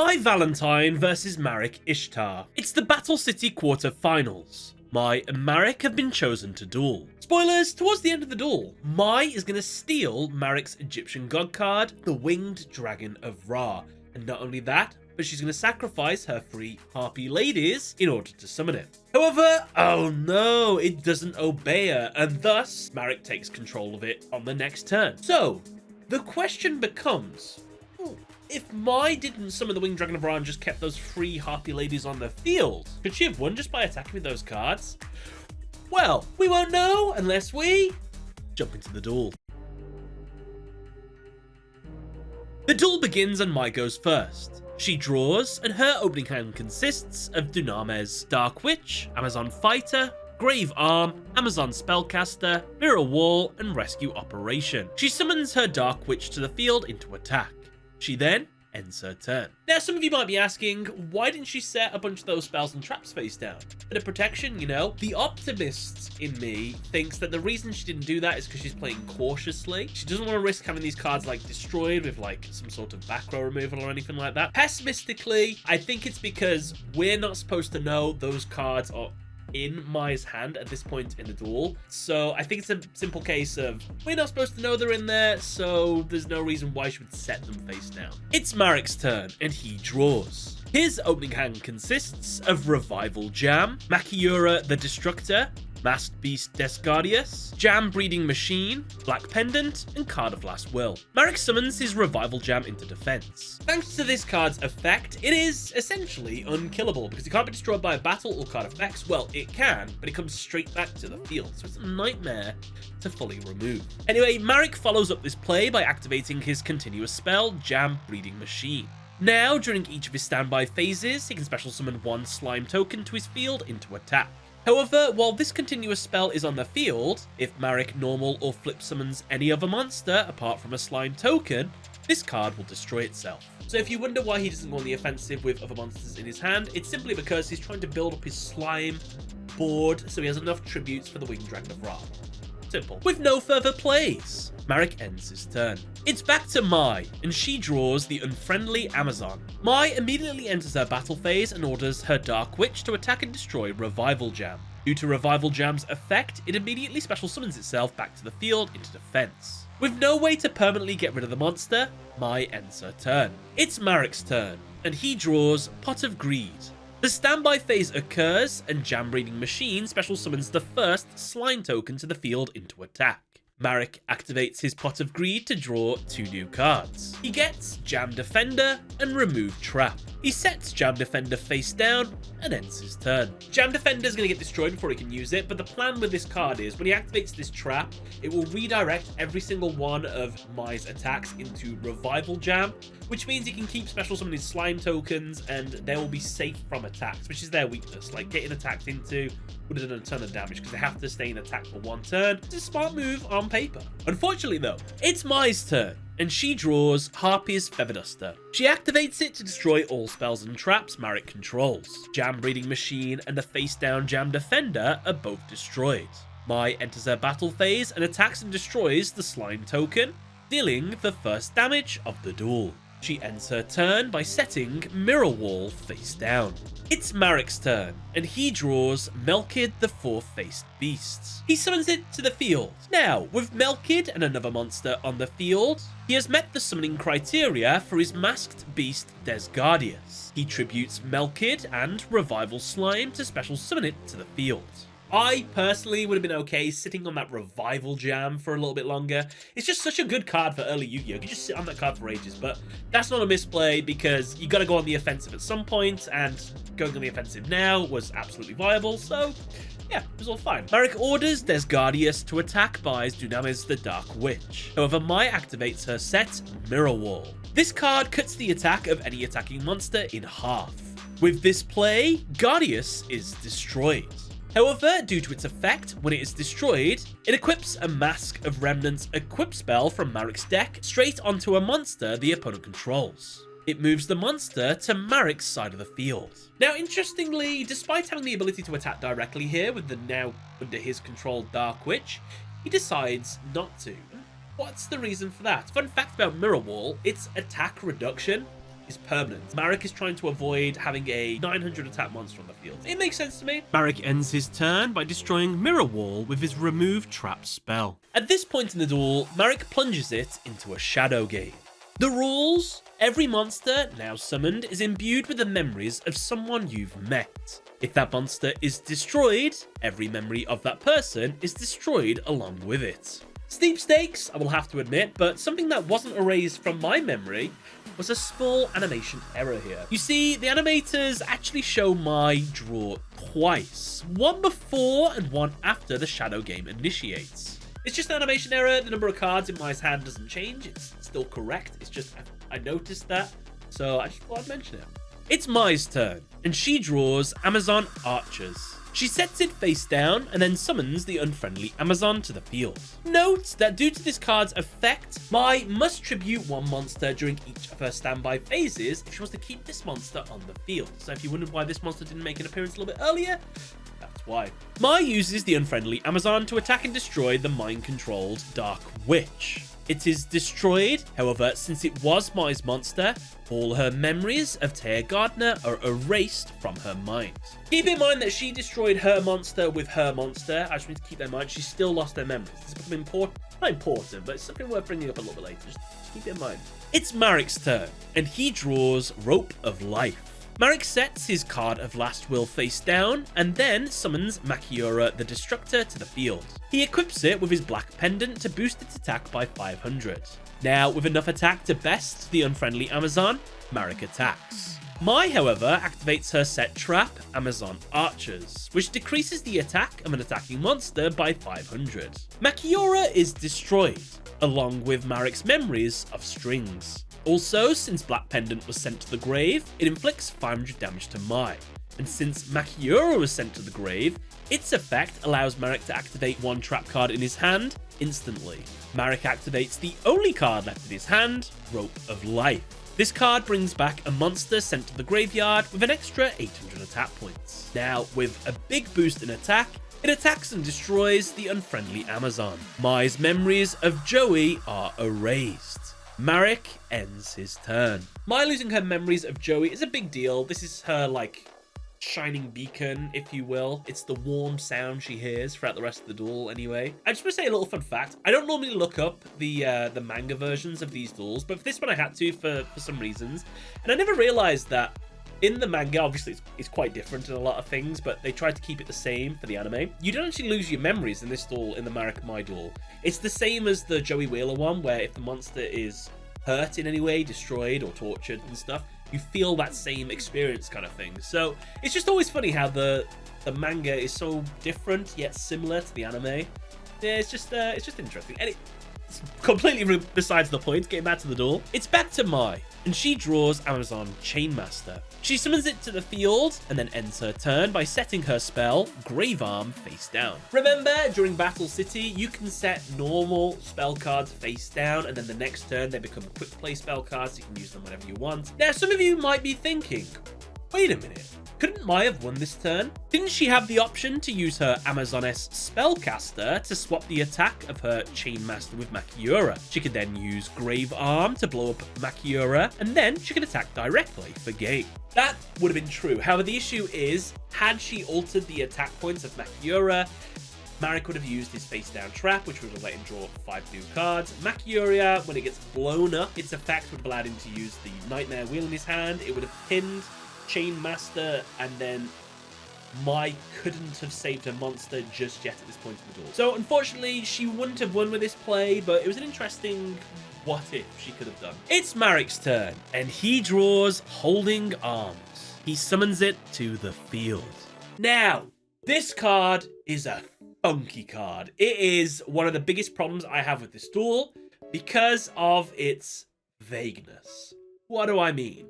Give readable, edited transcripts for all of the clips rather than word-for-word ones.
My Valentine versus Marik Ishtar. It's the Battle City quarter-finals. Mai and Marik have been chosen to duel. Spoilers, towards the end of the duel, Mai is going to steal Marik's Egyptian god card, the Winged Dragon of Ra. And not only that, but she's going to sacrifice her 3 harpy ladies in order to summon it. However, oh no, it doesn't obey her, and thus Marik takes control of it on the next turn. So, the question becomes, if Mai didn't summon the Winged Dragon of Ra and just kept those 3 harpy ladies on the field, could she have won just by attacking with those cards? Well, we won't know unless we jump into the duel. The duel begins and Mai goes first. She draws, and her opening hand consists of Dunames, Dark Witch, Amazon Fighter, Grave Arm, Amazon Spellcaster, Mirror Wall, and Rescue Operation. She summons her Dark Witch to the field into attack. She then ends her turn. Now, some of you might be asking, why didn't she set a bunch of those spells and traps face down? Bit of protection, you know? The optimist in me thinks that the reason she didn't do that is because she's playing cautiously. She doesn't want to risk having these cards like destroyed with like some sort of back row removal or anything like that. Pessimistically, I think it's because we're not supposed to know those cards are in Mai's hand at this point in the duel. So I think it's a simple case of we're not supposed to know they're in there, so there's no reason why she would set them face down. It's Marik's turn, and he draws. His opening hand consists of Revival Jam, Makiura the Destructor, Masked Beast Desgardius, Jam Breeding Machine, Black Pendant, and Card of Last Will. Marik summons his Revival Jam into defense. Thanks to this card's effect, it is essentially unkillable because it can't be destroyed by a battle or card effects. Well, it can, but it comes straight back to the field, so it's a nightmare to fully remove. Anyway, Marik follows up this play by activating his continuous spell, Jam Breeding Machine. Now, during each of his standby phases, he can special summon 1 slime token to his field into attack. However, while this continuous spell is on the field, if Marik normal or flip summons any other monster apart from a slime token, this card will destroy itself. So if you wonder why he doesn't go on the offensive with other monsters in his hand, it's simply because he's trying to build up his slime board so he has enough tributes for the Winged Dragon of Ra. Simple. With no further plays, Marik ends his turn. It's back to Mai, and she draws the Unfriendly Amazon. Mai immediately enters her battle phase and orders her Dark Witch to attack and destroy Revival Jam. Due to Revival Jam's effect, it immediately special summons itself back to the field into defense. With no way to permanently get rid of the monster, Mai ends her turn. It's Marik's turn, and he draws Pot of Greed. The standby phase occurs, and Jam Breeding Machine special summons the first slime token to the field into attack. Marik activates his Pot of Greed to draw 2 new cards. He gets Jam Defender and Remove Trap. He sets Jam Defender face down and ends his turn. Jam Defender is going to get destroyed before he can use it, but the plan with this card is when he activates this trap, it will redirect every single one of Mai's attacks into Revival Jam, which means he can keep special summoning slime tokens and they will be safe from attacks, which is their weakness. Like getting attacked into would have done a ton of damage because they have to stay in attack for 1 turn. It's a smart move on paper. Unfortunately though, it's Mai's turn, and she draws Harpy's Feather Duster. She activates it to destroy all spells and traps Marik controls. Jam Breeding Machine and the face down Jam Defender are both destroyed. Mai enters her battle phase and attacks and destroys the slime token, dealing the first damage of the duel. She ends her turn by setting Mirror Wall face down. It's Marik's turn, and he draws Melkid the Four-Faced Beast. He summons it to the field. Now, with Melkid and another monster on the field, he has met the summoning criteria for his Masked Beast Desgardius. He tributes Melkid and Revival Slime to special summon it to the field. I personally would have been okay sitting on that Revival Jam for a little bit longer. It's just such a good card for early Yu-Gi-Oh! You can just sit on that card for ages, but that's not a misplay because you got to go on the offensive at some point, and going on the offensive now was absolutely viable, so yeah, it was all fine. Marik orders Desgardius to attack by Dunamis the Dark Witch. However, Mai activates her set Mirror Wall. This card cuts the attack of any attacking monster in half. With this play, Gardius is destroyed. However, due to its effect, when it is destroyed, it equips a Mask of Remnants equip spell from Marik's deck straight onto a monster the opponent controls. It moves the monster to Marik's side of the field. Now, interestingly, despite having the ability to attack directly here with the now under his control Dark Witch, he decides not to. What's the reason for that? Fun fact about Mirror Wall, its attack reduction is permanent. Marik is trying to avoid having a 900 attack monster on the field. It makes sense to me. Marik ends his turn by destroying Mirror Wall with his Remove Trap spell. At this point in the duel, Marik plunges it into a Shadow Game. The rules: every monster now summoned is imbued with the memories of someone you've met. If that monster is destroyed, every memory of that person is destroyed along with it. Steep stakes, I will have to admit, but something that wasn't erased from my memory was a small animation error here. You see, the animators actually show my draw twice, one before and one after the Shadow Game initiates. It's just an animation error. The number of cards in my hand doesn't change. It's still correct. It's just I noticed that, so I just thought I'd mention it. It's Mai's turn, and she draws Amazon Archers. She sets it face down and then summons the unfriendly Amazon to the field. Note that due to this card's effect, Mai must tribute one monster during each of her standby phases if she wants to keep this monster on the field. So if you wondered why this monster didn't make an appearance a little bit earlier, that's why. Mai uses the unfriendly Amazon to attack and destroy the mind-controlled Dark Witch. It is destroyed, however, since it was Mai's monster, all her memories of Taya Gardner are erased from her mind. Keep in mind that she destroyed her monster with her monster. I just need to keep that in mind. She still lost their memories. It's become important. Not important, but it's something worth bringing up a little bit later. Just keep it in mind. It's Marik's turn, and he draws Rope of Life. Marik sets his Card of Last Will face down, and then summons Makiura the Destructor to the field. He equips it with his black pendant to boost its attack by 500. Now, with enough attack to best the unfriendly Amazon, Marik attacks. Mai, however, activates her set trap, Amazon Archers, which decreases the attack of an attacking monster by 500. Makiura is destroyed, along with Marik's memories of strings. Also, since Black Pendant was sent to the grave, it inflicts 500 damage to Mai. And since Makiura was sent to the grave, its effect allows Marik to activate one trap card in his hand instantly. Marik activates the only card left in his hand, Rope of Life. This card brings back a monster sent to the graveyard with an extra 800 attack points. Now, with a big boost in attack, it attacks and destroys the unfriendly Amazon. Mai's memories of Joey are erased. Marik ends his turn. Mai losing her memories of Joey is a big deal. This is her, shining beacon, if you will. It's the warm sound she hears throughout the rest of the duel anyway. I just want to say a little fun fact. I don't normally look up the manga versions of these duels, but for this one I had to for some reasons. And I never realized that in the manga, obviously it's quite different in a lot of things, but they tried to keep it the same for the anime. You don't actually lose your memories in this duel, in the Marik Mai duel. It's the same as the Joey Wheeler one, where if the monster is hurt in any way, destroyed or tortured and stuff, you feel that same experience kind of thing. So it's just always funny how the manga is so different yet similar to the anime. Yeah, it's just interesting. And it's completely besides the point. Getting back to the duel, it's back to Mai, and she draws Amazon Chainmaster. She summons it to the field and then ends her turn by setting her spell Grave Arm face down. Remember, during Battle City, you can set normal spell cards face down, and then the next turn they become quick play spell cards, so you can use them whenever you want. Now, some of you might be thinking, wait a minute, couldn't Mai have won this turn? Didn't she have the option to use her Amazoness Spellcaster to swap the attack of her Chainmaster with Makiura? She could then use Grave Arm to blow up Makiura, and then she could attack directly for game. That would have been true. However, the issue is, had she altered the attack points of Makiura, Marik would have used his face down trap, which would have let him draw 5 new cards. Makiura, when it gets blown up, its effect would have allowed him to use the Nightmare Wheel in his hand. It would have pinned Chainmaster, and then Mai couldn't have saved her monster just yet at this point in the duel. So unfortunately, she wouldn't have won with this play, but it was an interesting what if she could have done. It's Marik's turn, and he draws Holding Arms. He summons it to the field. Now, this card is a funky card. It is one of the biggest problems I have with this duel because of its vagueness. What do I mean?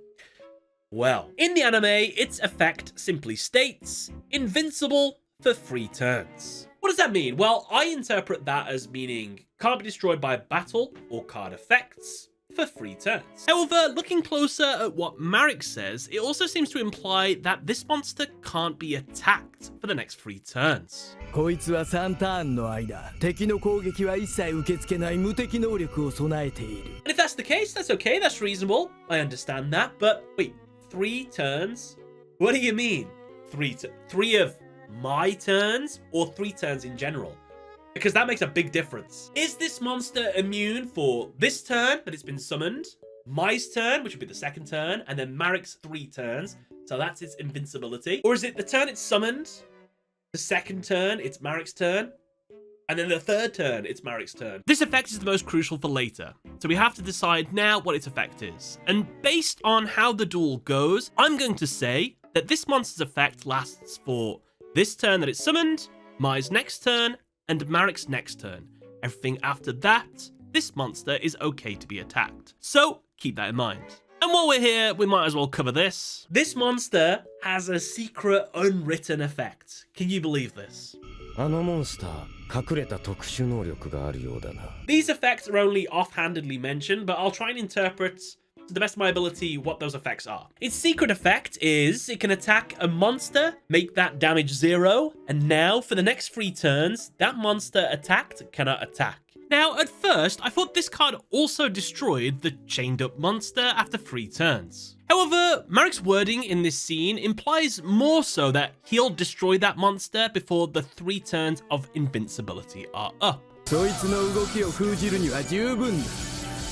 Well, in the anime, its effect simply states, invincible for 3 turns. What does that mean? Well, I interpret that as meaning can't be destroyed by battle or card effects, for 3 turns. However, looking closer at what Marik says, it also seems to imply that this monster can't be attacked for the next 3 turns. こいつは3ターンの間、敵の攻撃は一切受け付けない無敵能力を備えている。 And if that's the case, that's okay, that's reasonable. I understand that, but wait, 3 turns? What do you mean? 3 of my turns or 3 turns in general? Because that makes a big difference. Is this monster immune for this turn that it's been summoned, Mai's turn, which would be the 2nd turn, and then Marik's 3 turns, so that's its invincibility? Or is it the turn it's summoned, the 2nd turn, it's Marik's turn, and then the 3rd turn, it's Marik's turn? This effect is the most crucial for later, so we have to decide now what its effect is. And based on how the duel goes, I'm going to say that this monster's effect lasts for this turn that it's summoned, Mai's next turn, and Marik's next turn. Everything after that, this monster is okay to be attacked. So keep that in mind. And while we're here, we might as well cover this. This monster has a secret unwritten effect. Can you believe this? あのモンスター、隠れた特殊能力があるようだな。 These effects are only offhandedly mentioned, but I'll try and interpret to the best of my ability what those effects are. Its secret effect is it can attack a monster, make that damage 0, and now for the next 3 turns, that monster attacked cannot attack. Now, at first, I thought this card also destroyed the chained up monster after 3 turns. However, Marik's wording in this scene implies more so that he'll destroy that monster before the 3 turns of invincibility are up. そいつの動きを封じるには十分だ。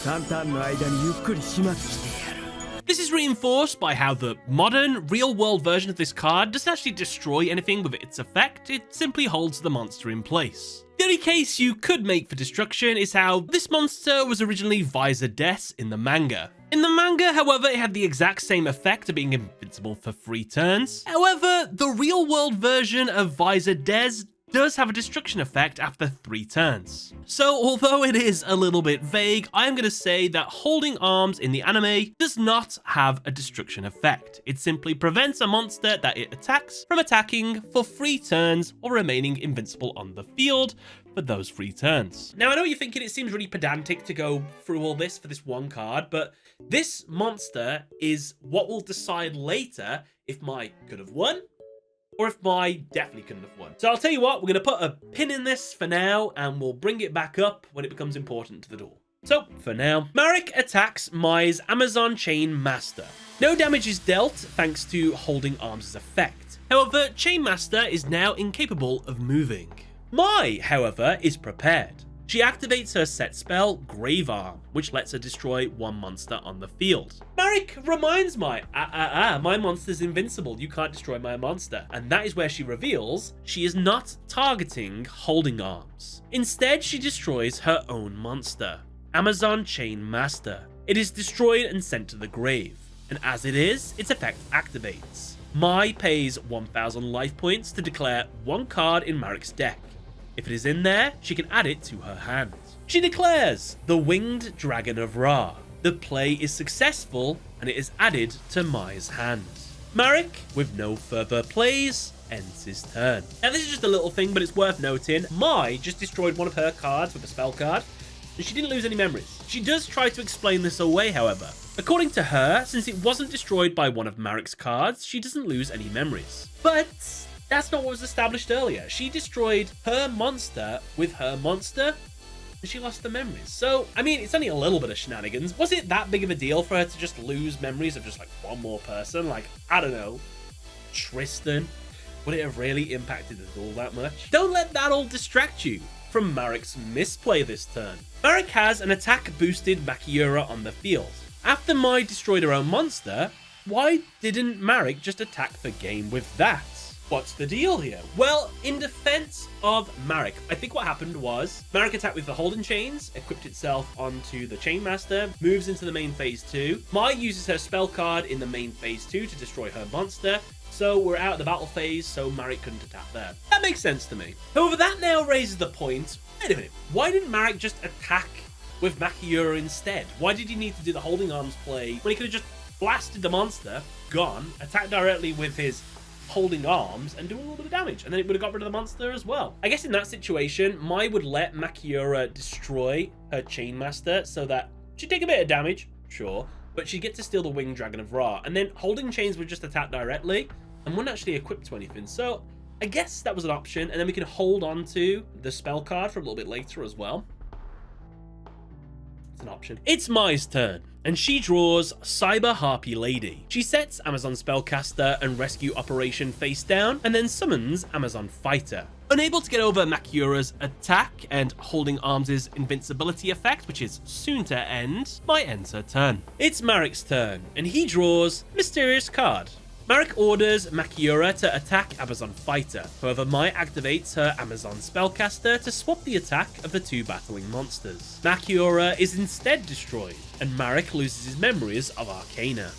3ターンの間にゆっくり始末してやる。 This is reinforced by how the modern, real-world version of this card doesn't actually destroy anything with its effect, it simply holds the monster in place. The only case you could make for destruction is how this monster was originally Visor Des in the manga. In the manga, however, it had the exact same effect of being invincible for 3 turns. However, the real-world version of Visor Des does have a destruction effect after 3 turns. So although it is a little bit vague, I am going to say that holding arms in the anime does not have a destruction effect. It simply prevents a monster that it attacks from attacking for 3 turns or remaining invincible on the field for those 3 turns. Now I know you're thinking it seems really pedantic to go through all this for this one card, but this monster is what will decide later if Mai could have won, or if Mai definitely couldn't have won. So I'll tell you what, we're going to put a pin in this for now, and we'll bring it back up when it becomes important to the duel. So, for now, Marik attacks Mai's Amazon Chain Master. No damage is dealt thanks to holding arms' effect. However, Chain Master is now incapable of moving. Mai, however, is prepared. She activates her set spell, Grave Arm, which lets her destroy 1 monster on the field. Marik reminds Mai, my monster's invincible, you can't destroy my monster. And that is where she reveals she is not targeting Holding Arms. Instead, she destroys her own monster, Amazon Chain Master. It is destroyed and sent to the grave, and as it is, its effect activates. Mai pays 1,000 life points to declare 1 card in Marik's deck. If it is in there, she can add it to her hand. She declares the Winged Dragon of Ra. The play is successful and it is added to Mai's hand. Marik, with no further plays, ends his turn. Now this is just a little thing, but it's worth noting. Mai just destroyed one of her cards with a spell card, and she didn't lose any memories. She does try to explain this away, however. According to her, since it wasn't destroyed by one of Marik's cards, she doesn't lose any memories. But that's not what was established earlier. She destroyed her monster with her monster, and she lost the memories. So, I mean, it's only a little bit of shenanigans. Was it that big of a deal for her to just lose memories of just like one more person? Like, I don't know, Tristan? Would it have really impacted the duel that much? Don't let that all distract you from Marik's misplay this turn. Marik has an attack-boosted Makiura on the field. After Mai destroyed her own monster, why didn't Marik just attack the game with that? What's the deal here? Well, in defense of Marik, I think what happened was Marik attacked with the Holden Chains, equipped itself onto the Chain Master, moves into the main phase 2. Mai uses her spell card in the main phase 2 to destroy her monster. So we're out of the battle phase, so Marik couldn't attack there. That makes sense to me. However, that now raises the point, wait a minute, why didn't Marik just attack with Makiura instead? Why did he need to do the Holding Arms play when he could have just blasted the monster, gone, attacked directly with his Holding Arms and do a little bit of damage, and then it would have got rid of the monster as well? I guess in that situation, Mai would let Makiura destroy her Chain Master so that She'd take a bit of damage, sure, but she'd get to steal the Winged Dragon of Ra, and then holding chains would just attack directly and wouldn't actually equip to anything. So I guess that was an option, and then we could hold on to the spell card for a little bit later as well. It's an option. It's Mai's turn, and she draws Cyber Harpy Lady. She sets Amazon Spellcaster and Rescue Operation face down, and then summons Amazon Fighter. Unable to get over Makiura's attack and Holding Arms' invincibility effect, which is soon to end, Mai ends her turn. It's Marik's turn, and he draws Mysterious Card. Marik orders Makiura to attack Amazon Fighter. However, Mai activates her Amazon Spellcaster to swap the attack of the two battling monsters. Makiura is instead destroyed, and Marik loses his memories of Arcana.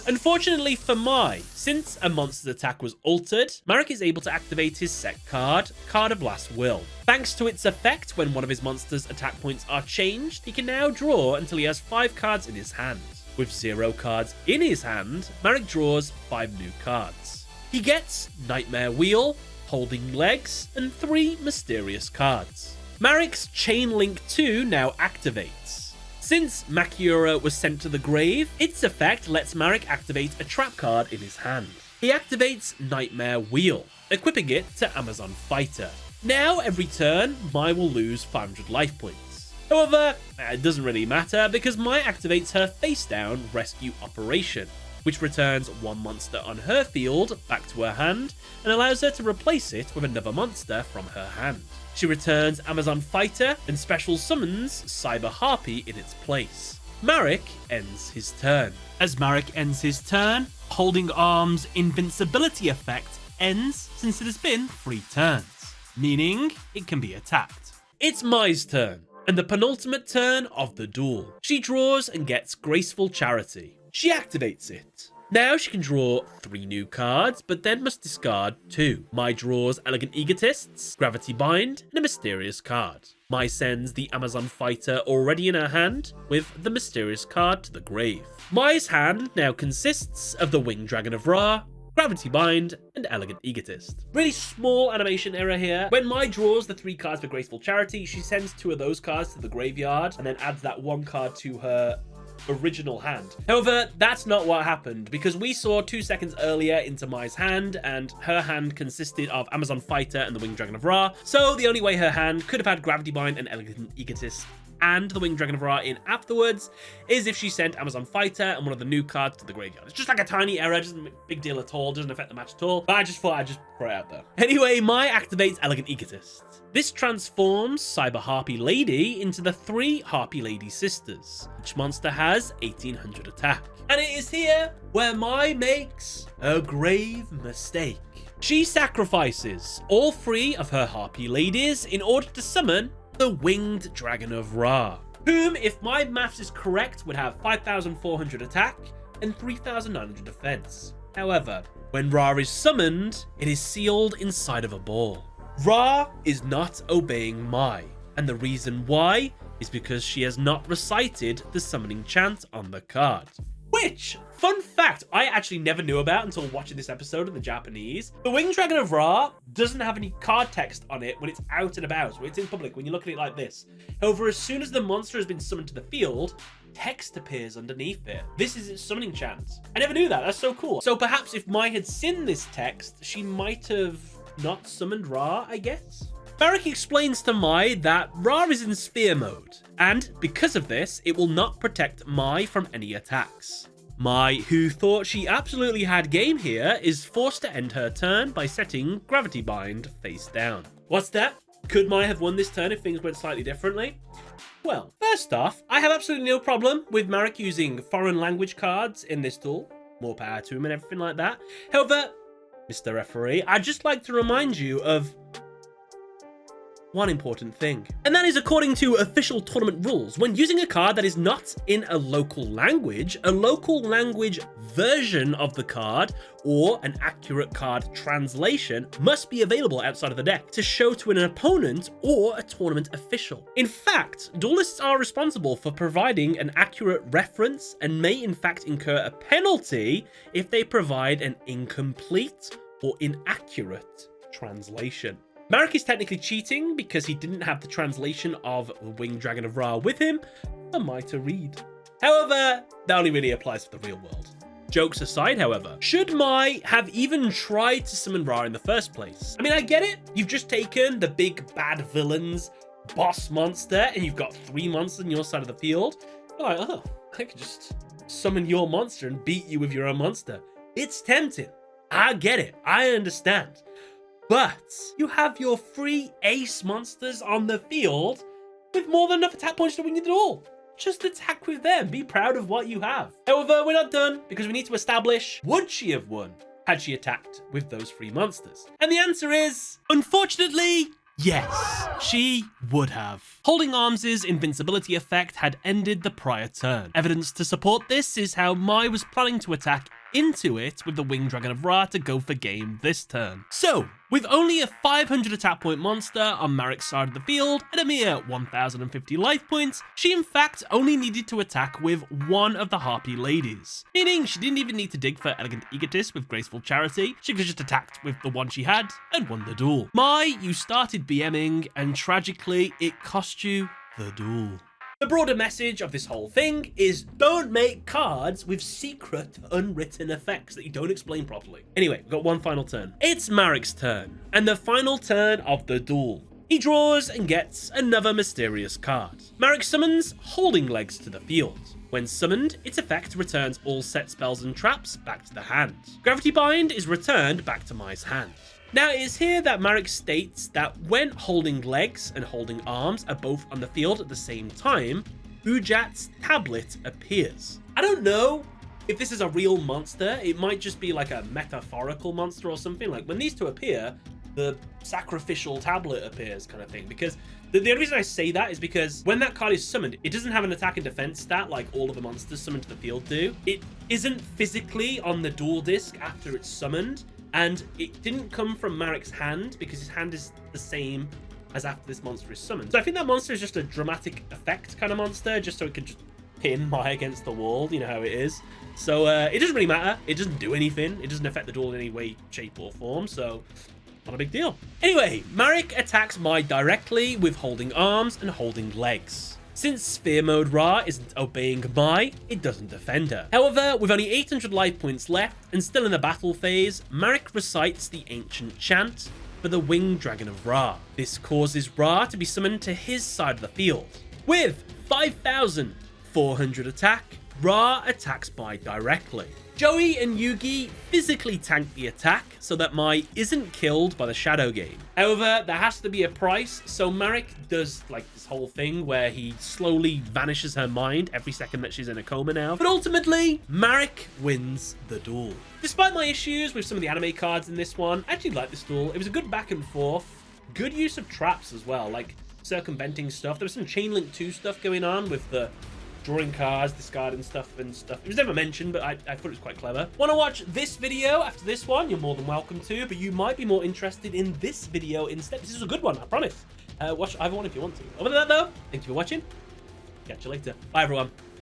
Unfortunately for Mai, since a monster's attack was altered, Marik is able to activate his set card, Card of Last Will. Thanks to its effect, when one of his monster's attack points are changed, he can now draw until he has 5 cards in his hand. With 0 cards in his hand, Marik draws 5 new cards. He gets Nightmare Wheel, Holding Legs, and 3 mysterious cards. Marik's Chain Link 2 now activates. Since Makiura was sent to the grave, its effect lets Marik activate a trap card in his hand. He activates Nightmare Wheel, equipping it to Amazon Fighter. Now every turn, Mai will lose 500 life points. However, it doesn't really matter because Mai activates her face down Rescue Operation, which returns one monster on her field back to her hand and allows her to replace it with another monster from her hand. She returns Amazon Fighter and special summons Cyber Harpy in its place. Marik ends his turn. As Marik ends his turn, Holding Arms' invincibility effect ends since it has been 3 turns, meaning it can be attacked. It's Mai's turn, and the penultimate turn of the duel. She draws and gets Graceful Charity. She activates it. Now she can draw 3 new cards, but then must discard 2. Mai draws Elegant Egotists, Gravity Bind, and a mysterious card. Mai sends the Amazon Fighter already in her hand with the mysterious card to the grave. Mai's hand now consists of the Winged Dragon of Ra, Gravity Bind, and Elegant Egotist. Really small animation error here. When Mai draws the 3 cards for Graceful Charity, she sends 2 of those cards to the graveyard and then adds that 1 card to her original hand. However, that's not what happened because we saw 2 seconds earlier into Mai's hand and her hand consisted of Amazon Fighter and the Winged Dragon of Ra. So the only way her hand could have had Gravity Bind and Elegant Egotist and the Winged Dragon of Ra in afterwards is if she sent Amazon Fighter and one of the new cards to the graveyard. It's just like a tiny error, doesn't make a big deal at all, doesn't affect the match at all, but I just thought I'd just throw it out there. Anyway, Mai activates Elegant Egotist. This transforms Cyber Harpy Lady into the 3 Harpy Lady sisters. Each monster has 1800 attack. And it is here where Mai makes a grave mistake. She sacrifices all 3 of her Harpy Ladies in order to summon the Winged Dragon of Ra, whom, if my maths is correct, would have 5,400 attack and 3,900 defense. However, when Ra is summoned, it is sealed inside of a ball. Ra is not obeying Mai, and the reason why is because she has not recited the summoning chant on the card. Which, fun fact, I actually never knew about until watching this episode in the Japanese. The Winged Dragon of Ra doesn't have any card text on it when it's out and about, when it's in public, when you look at it like this. However, as soon as the monster has been summoned to the field, text appears underneath it. This is its summoning chant. I never knew that, that's so cool. So perhaps if Mai had seen this text, she might have not summoned Ra, I guess? Marik explains to Mai that Ra is in Sphere mode, and because of this, it will not protect Mai from any attacks. Mai, who thought she absolutely had game here, is forced to end her turn by setting Gravity Bind face down. What's that? Could Mai have won this turn if things went slightly differently? Well, first off, I have absolutely no problem with Marik using foreign language cards in this duel. More power to him and everything like that. However, Mr. Referee, I'd just like to remind you of one important thing. And that is, according to official tournament rules, when using a card that is not in a local language version of the card or an accurate card translation must be available outside of the deck to show to an opponent or a tournament official. In fact, duelists are responsible for providing an accurate reference and may in fact incur a penalty if they provide an incomplete or inaccurate translation. Marik is technically cheating because he didn't have the translation of the Winged Dragon of Ra with him for Mai to read. However, that only really applies for the real world. Jokes aside, however, should Mai have even tried to summon Ra in the first place? I mean, I get it. You've just taken the big bad villain's boss monster and you've got 3 monsters on your side of the field. You're like, oh, I could just summon your monster and beat you with your own monster. It's tempting. I get it. I understand. But you have your 3 ace monsters on the field with more than enough attack points to win you the duel. Just attack with them. Be proud of what you have. However, we're not done because we need to establish, would she have won had she attacked with those 3 monsters? And the answer is, unfortunately, yes, she would have. Holding Arms' invincibility effect had ended the prior turn. Evidence to support this is how Mai was planning to attack into it with the Winged Dragon of Ra to go for game this turn. So, with only a 500 attack point monster on Marik's side of the field and a mere 1050 life points, she in fact only needed to attack with one of the Harpy ladies. Meaning she didn't even need to dig for Elegant Egotist with Graceful Charity, she could just attacked with the one she had and won the duel. Mai, you started BMing and tragically it cost you the duel. The broader message of this whole thing is don't make cards with secret unwritten effects that you don't explain properly. Anyway, we've got one final turn. It's Marik's turn, and the final turn of the duel. He draws and gets another mysterious card. Marik summons Holding Legs to the field. When summoned, its effect returns all set spells and traps back to the hand. Gravity Bind is returned back to Mai's hand. Now, it is here that Marik states that when Holding Legs and Holding Arms are both on the field at the same time, Ujat's tablet appears. I don't know if this is a real monster. It might just be like a metaphorical monster or something. Like when these two appear, the sacrificial tablet appears kind of thing. Because the only reason I say that is because when that card is summoned, it doesn't have an attack and defense stat like all of the monsters summoned to the field do. It isn't physically on the duel disc after it's summoned. And it didn't come from Marik's hand because his hand is the same as after this monster is summoned. So I think that monster is just a dramatic effect kind of monster, just so it can just pin Mai against the wall, you know how it is. So it doesn't really matter. It doesn't do anything. It doesn't affect the duel in any way, shape or form. So not a big deal. Anyway, Marik attacks Mai directly with Holding Arms and Holding Legs. Since Sphere Mode Ra isn't obeying Mai, it doesn't defend her. However, with only 800 life points left and still in the battle phase, Marik recites the ancient chant for the Winged Dragon of Ra. This causes Ra to be summoned to his side of the field. With 5,400 attack, Ra attacks Mai directly. Joey and Yugi physically tank the attack so that Mai isn't killed by the Shadow Game. However, there has to be a price, so Marik does like this whole thing where he slowly vanishes her mind every second that she's in a coma now. But ultimately, Marik wins the duel. Despite my issues with some of the anime cards in this one, I actually like this duel. It was a good back and forth, good use of traps as well, like circumventing stuff. There was some Chain Link 2 stuff going on with the drawing cards, discarding stuff and stuff. It was never mentioned, but I thought it was quite clever. Want to watch this video after this one? You're more than welcome to, but you might be more interested in this video instead. This is a good one, I promise. Watch either one if you want to. Other than that, though, thank you for watching. Catch you later. Bye, everyone.